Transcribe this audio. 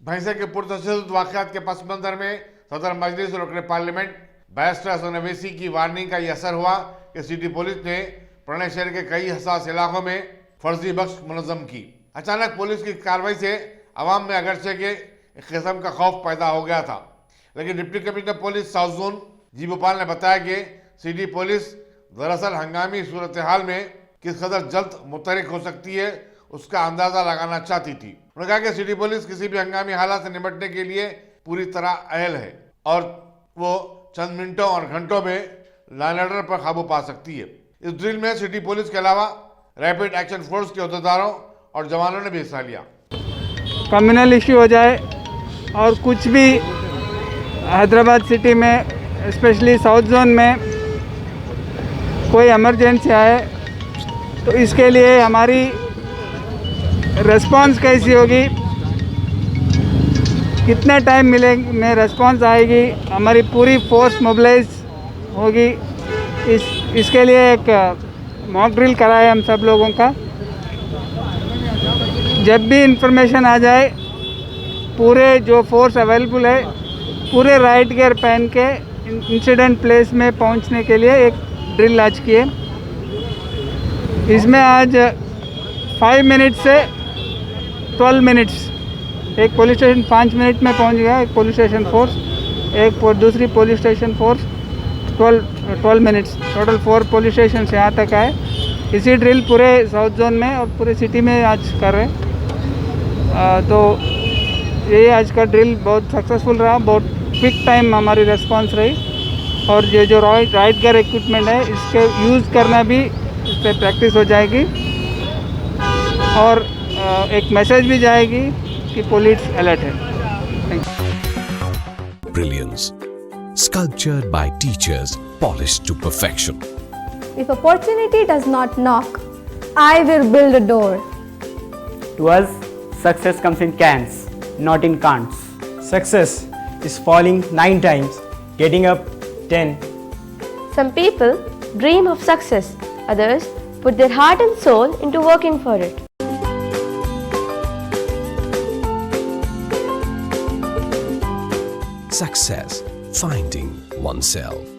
भैंसे के पुरतशद्दुद वाक़यात के पस मंज़र में सदर मजलिस रुकन पार्लियामेंट बैरिस्टर हसन अवैसी की वार्निंग का ये असर हुआ कि सिटी पुलिस ने प्रणय शहर के कई हसास इलाकों में फर्जी बख्श मुनज़्ज़म की। अचानक पुलिस की कार्रवाई से अवाम में अगरचे के एक किस्म का खौफ पैदा हो गया था, लेकिन deputy commissioner police south zone जी भोपाल ने बताया कि सिटी पुलिस दरअसल हंगामी सूरत हाल में किस कदर जल्द मुतहरिक हो सकती है उसका अंदाजा लगाना चाहती थी। उन्होंने कहा कि सिटी पुलिस किसी भी हंगामी हालात से निपटने के लिए पूरी तरह अहल है और वो चंद मिनटों और घंटों में लॉ एंड ऑर्डर पर काबू पा सकती है। इस ड्रिल में सिटी पुलिस के अलावा रैपिड एक्शन फोर्स के अहदेदारों और जवानों ने भी हिस्सा लिया। कम्युनल इश्यू हो जाए और कुछ भी हैदराबाद सिटी में स्पेशली साउथ जोन में कोई इमरजेंसी आए तो इसके लिए हमारी रिस्पांस कैसी होगी, कितने टाइम में रिस्पांस आएगी, हमारी पूरी फोर्स मोबिलाइज होगी। इसके लिए एक मॉक ड्रिल कराए हम सब लोगों का। जब भी इंफॉर्मेशन आ जाए पूरे जो फोर्स अवेलेबल है पूरे राइट गियर पहन के इंसिडेंट प्लेस में पहुंचने के लिए एक ड्रिल आज किए। इसमें आज 5 मिनट से 12 मिनट्स, एक पुलिस स्टेशन 5 मिनट में पहुंच गया, एक पुलिस स्टेशन फोर्स, एक दूसरी police station force 12 minutes, total 4 police station से यहाँ तक आए। इसी ड्रिल पूरे साउथ जोन में और पूरे सिटी में आज कर रहे हैं। तो ये आज का ड्रिल बहुत सक्सेसफुल रहा, बहुत क्विक टाइम हमारी रिस्पांस रही और ये जो राइट गियर इक्विपमेंट है इसके यूज़ करना भी इस पर प्रैक्टिस हो जाएगी और एक मैसेज भी जाएगी कि पुलिस अलर्ट है। Brilliance, sculptured by teachers, polished to perfection. If opportunity does not knock, I will build a door. To us, success comes in cans, not in can'ts. Success is falling 9 times, getting up 10. Some people dream of success, others put their heart and soul into working for it. Success, finding oneself.